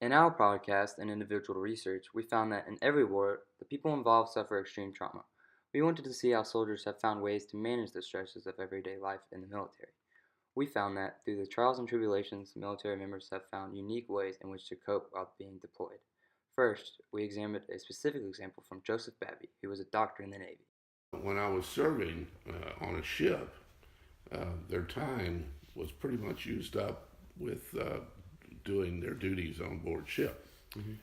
In our podcast and individual research, we found that in every war, the people involved suffer extreme trauma. We wanted to see how soldiers have found ways to manage the stresses of everyday life in the military. We found that through the trials and tribulations, military members have found unique ways in which to cope while being deployed. First, we examined a specific example from Joseph Babby, who was a doctor in the Navy. When I was serving on a ship, their time was pretty much used up with doing their duties on board ship,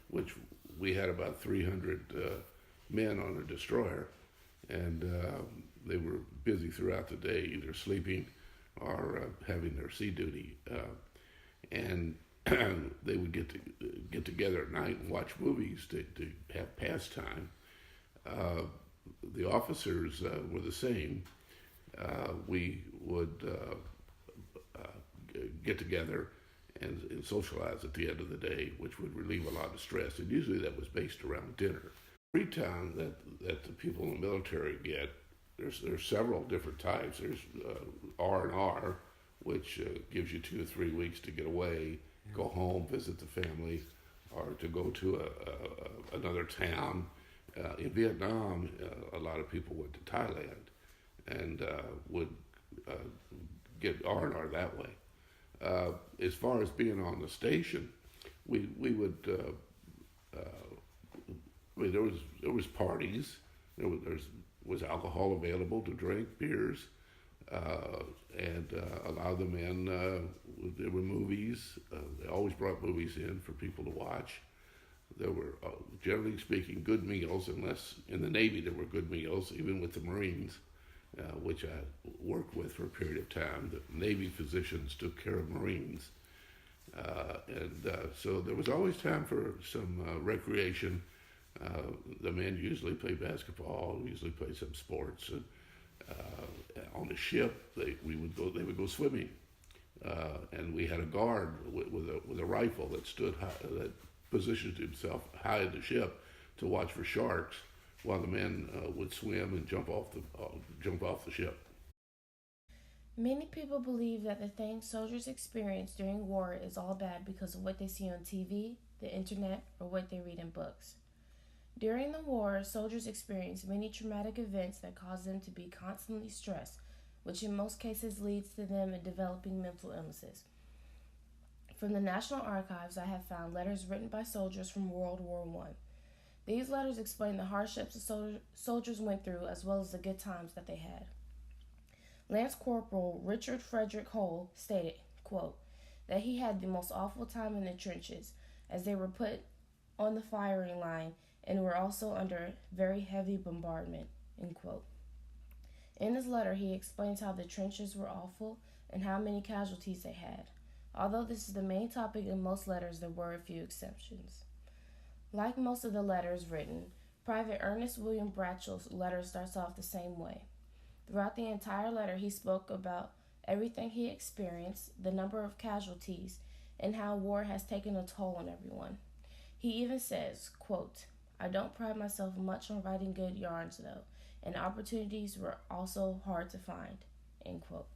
which we had about 300 men on a destroyer, and they were busy throughout the day, either sleeping or having their sea duty. And they would get together at night and watch movies to have pastime. Uh, the officers were the same. We would get together and socialize at the end of the day, which would relieve a lot of stress. And usually that was based around dinner. Free time that the people in the military get, there's several different types. There's R&R, which gives you 2 or 3 weeks to get away, go home, visit the family, or to go to another town. In Vietnam, a lot of people went to Thailand and would uh, get R&R that way. As far as being on the station, we would. I mean, there was parties. There was alcohol available to drink, beers, and a lot of the men. There were movies. They always brought movies in for people to watch. There were, generally speaking, good meals, unless in the Navy there were good meals, even with the Marines, which I worked with for a period of time. The Navy physicians took care of Marines. So there was always time for some recreation. The men usually play basketball, usually play some sports. And, on the ship, they would go swimming. And we had a guard with a rifle that stood high, that positioned himself high in the ship to watch for sharks, while the men would swim and jump off the ship. Many people believe that the things soldiers experience during war is all bad because of what they see on TV, the internet, or what they read in books. During the war, soldiers experience many traumatic events that cause them to be constantly stressed, which in most cases leads to them in developing mental illnesses. From the National Archives, I have found letters written by soldiers from World War I. These letters explain the hardships the soldiers went through as well as the good times that they had. Lance Corporal Richard Frederick Hull stated, quote, that he had the most awful time in the trenches as they were put on the firing line and were also under very heavy bombardment, end quote. In his letter, he explains how the trenches were awful and how many casualties they had. Although this is the main topic in most letters, there were a few exceptions. Like most of the letters written, Private Ernest William Bratchell's letter starts off the same way. Throughout the entire letter, he spoke about everything he experienced, the number of casualties, and how war has taken a toll on everyone. He even says, quote, I don't pride myself much on writing good yarns, though, and opportunities were also hard to find, end quote.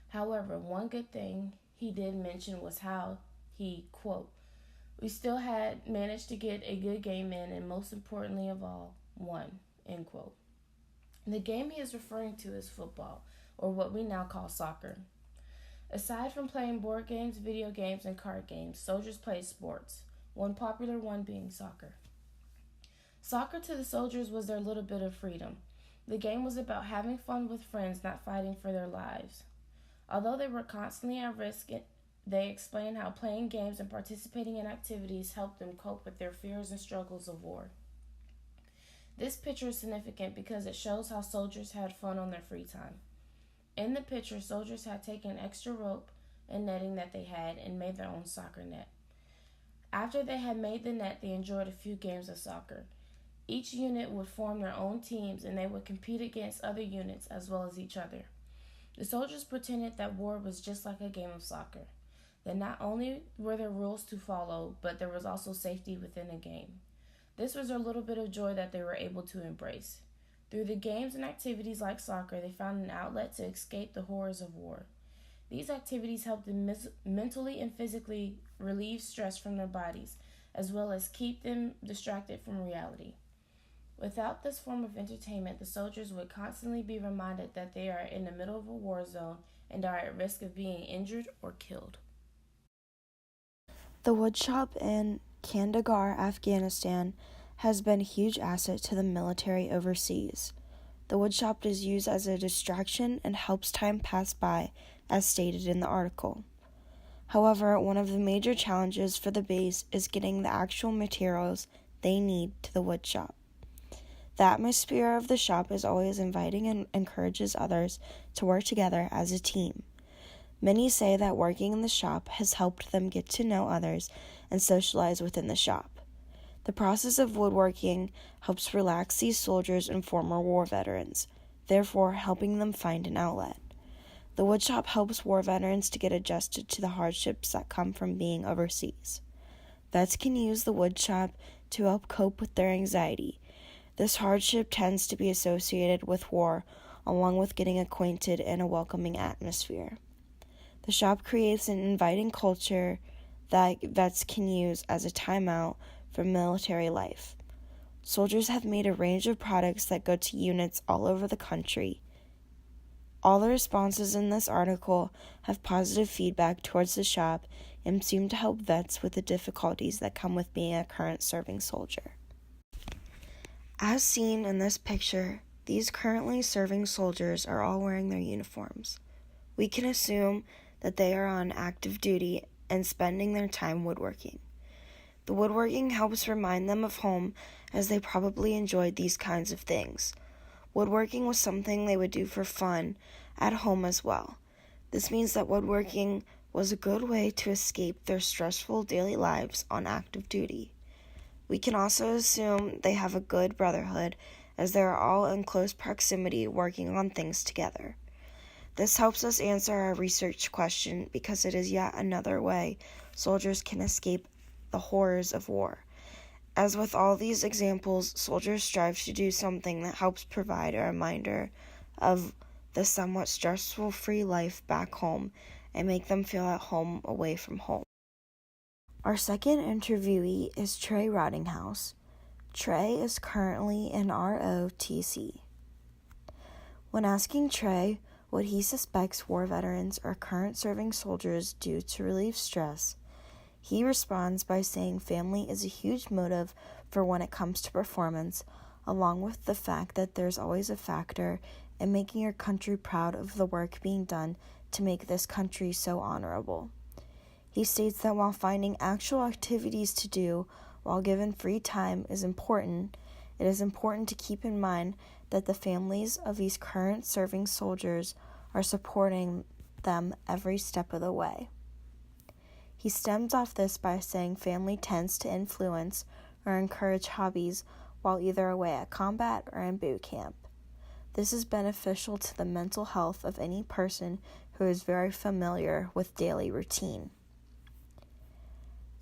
However, one good thing he did mention was how he, quote, we still had managed to get a good game in, and most importantly of all, won, end quote. The game he is referring to is football, or what we now call soccer. Aside from playing board games, video games, and card games, soldiers played sports, one popular one being soccer. Soccer to the soldiers was their little bit of freedom. The game was about having fun with friends, not fighting for their lives. Although they were constantly at risk, they explained how playing games and participating in activities helped them cope with their fears and struggles of war. This picture is significant because it shows how soldiers had fun on their free time. In the picture, soldiers had taken extra rope and netting that they had and made their own soccer net. After they had made the net, they enjoyed a few games of soccer. Each unit would form their own teams and they would compete against other units as well as each other. The soldiers pretended that war was just like a game of soccer, that not only were there rules to follow, but there was also safety within the game. This was a little bit of joy that they were able to embrace. Through the games and activities like soccer, they found an outlet to escape the horrors of war. These activities help them mentally and physically relieve stress from their bodies, as well as keep them distracted from reality. Without this form of entertainment, the soldiers would constantly be reminded that they are in the middle of a war zone and are at risk of being injured or killed. The woodshop in Kandahar, Afghanistan, has been a huge asset to the military overseas. The woodshop is used as a distraction and helps time pass by, as stated in the article. However, one of the major challenges for the base is getting the actual materials they need to the woodshop. The atmosphere of the shop is always inviting and encourages others to work together as a team. Many say that working in the shop has helped them get to know others and socialize within the shop. The process of woodworking helps relax these soldiers and former war veterans, therefore helping them find an outlet. The woodshop helps war veterans to get adjusted to the hardships that come from being overseas. Vets can use the woodshop to help cope with their anxiety. This hardship tends to be associated with war, along with getting acquainted in a welcoming atmosphere. The shop creates an inviting culture that vets can use as a timeout from military life. Soldiers have made a range of products that go to units all over the country. All the responses in this article have positive feedback towards the shop and seem to help vets with the difficulties that come with being a current serving soldier. As seen in this picture, these currently serving soldiers are all wearing their uniforms. We can assume that they are on active duty and spending their time woodworking. The woodworking helps remind them of home, as they probably enjoyed these kinds of things. Woodworking was something they would do for fun at home as well. This means that woodworking was a good way to escape their stressful daily lives on active duty. We can also assume they have a good brotherhood, as they are all in close proximity working on things together. This helps us answer our research question because it is yet another way soldiers can escape the horrors of war. As with all these examples, soldiers strive to do something that helps provide a reminder of the somewhat stressful free life back home and make them feel at home away from home. Our second interviewee is Trey Rottinghouse. Trey is currently in ROTC. When asking Trey what he suspects war veterans or current serving soldiers do to relieve stress, he responds by saying family is a huge motive for when it comes to performance, along with the fact that there's always a factor in making your country proud of the work being done to make this country so honorable. He states that while finding actual activities to do while given free time is important, it is important to keep in mind that the families of these current serving soldiers are supporting them every step of the way. He stems off this by saying family tends to influence or encourage hobbies while either away at combat or in boot camp. This is beneficial to the mental health of any person who is very familiar with daily routine.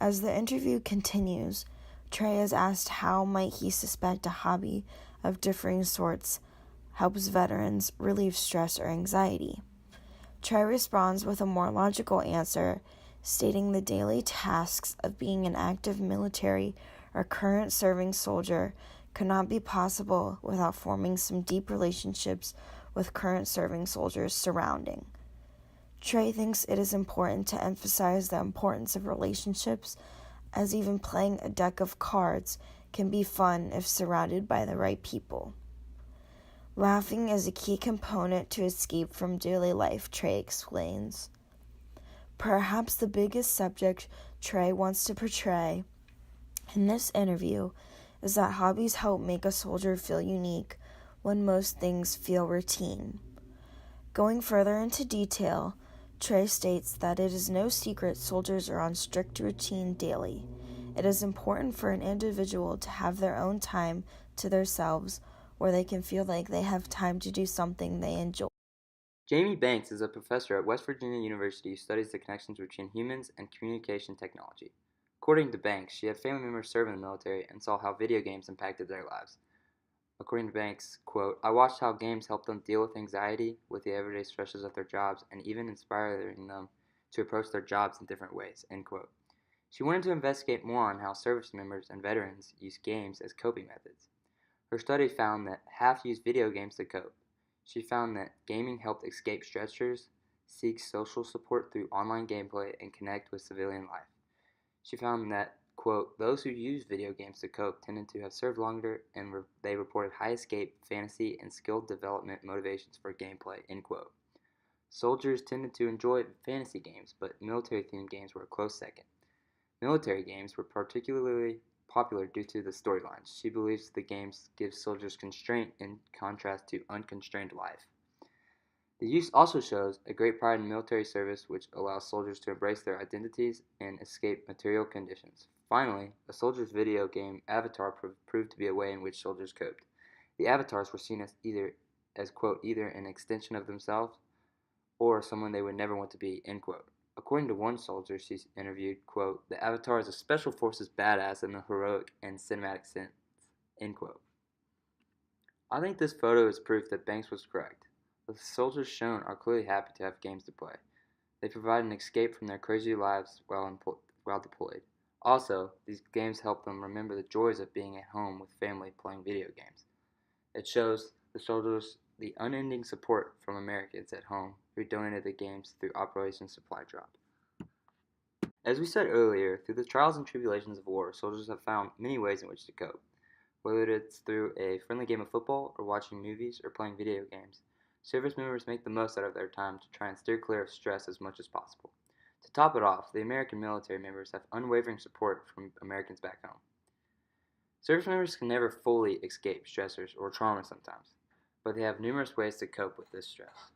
As the interview continues, Trey is asked how might he suspect a hobby of differing sorts helps veterans relieve stress or anxiety. Trey responds with a more logical answer, stating the daily tasks of being an active military or current serving soldier could not be possible without forming some deep relationships with current serving soldiers surrounding. Trey thinks it is important to emphasize the importance of relationships, as even playing a deck of cards can be fun if surrounded by the right people. Laughing is a key component to escape from daily life, Trey explains. Perhaps the biggest subject Trey wants to portray in this interview is that hobbies help make a soldier feel unique when most things feel routine. Going further into detail, Trey states that it is no secret soldiers are on strict routine daily. It is important for an individual to have their own time to themselves where they can feel like they have time to do something they enjoy. Jamie Banks is a professor at West Virginia University who studies the connections between humans and communication technology. According to Banks, she had family members serve in the military and saw how video games impacted their lives. According to Banks, quote, "I watched how games help them deal with anxiety, with the everyday stresses of their jobs, and even inspiring them to approach their jobs in different ways," end quote. She wanted to investigate more on how service members and veterans use games as coping methods. Her study found that half used video games to cope. She found that gaming helped escape stressors, seek social support through online gameplay, and connect with civilian life. She found that, quote, "those who used video games to cope tended to have served longer, and they reported high escape, fantasy, and skill development motivations for gameplay," end quote. Soldiers tended to enjoy fantasy games, but military-themed games were a close second. Military games were particularly popular due to the storylines. She believes the games give soldiers constraint in contrast to unconstrained life. The use also shows a great pride in military service, which allows soldiers to embrace their identities and escape material conditions. Finally, a soldier's video game avatar proved to be a way in which soldiers coped. The avatars were seen as quote, either an extension of themselves or someone they would never want to be, end quote. According to one soldier she interviewed, quote, "the avatar is a special forces badass in the heroic and cinematic sense," end quote. I think this photo is proof that Banks was correct. The soldiers shown are clearly happy to have games to play. They provide an escape from their crazy lives while deployed. Also, these games help them remember the joys of being at home with family playing video games. It shows the soldiers the unending support from Americans at home who donated the games through Operation Supply Drop. As we said earlier, through the trials and tribulations of war, soldiers have found many ways in which to cope. Whether it's through a friendly game of football, or watching movies, or playing video games, service members make the most out of their time to try and steer clear of stress as much as possible. To top it off, the American military members have unwavering support from Americans back home. Service members can never fully escape stressors or trauma sometimes, but they have numerous ways to cope with this stress.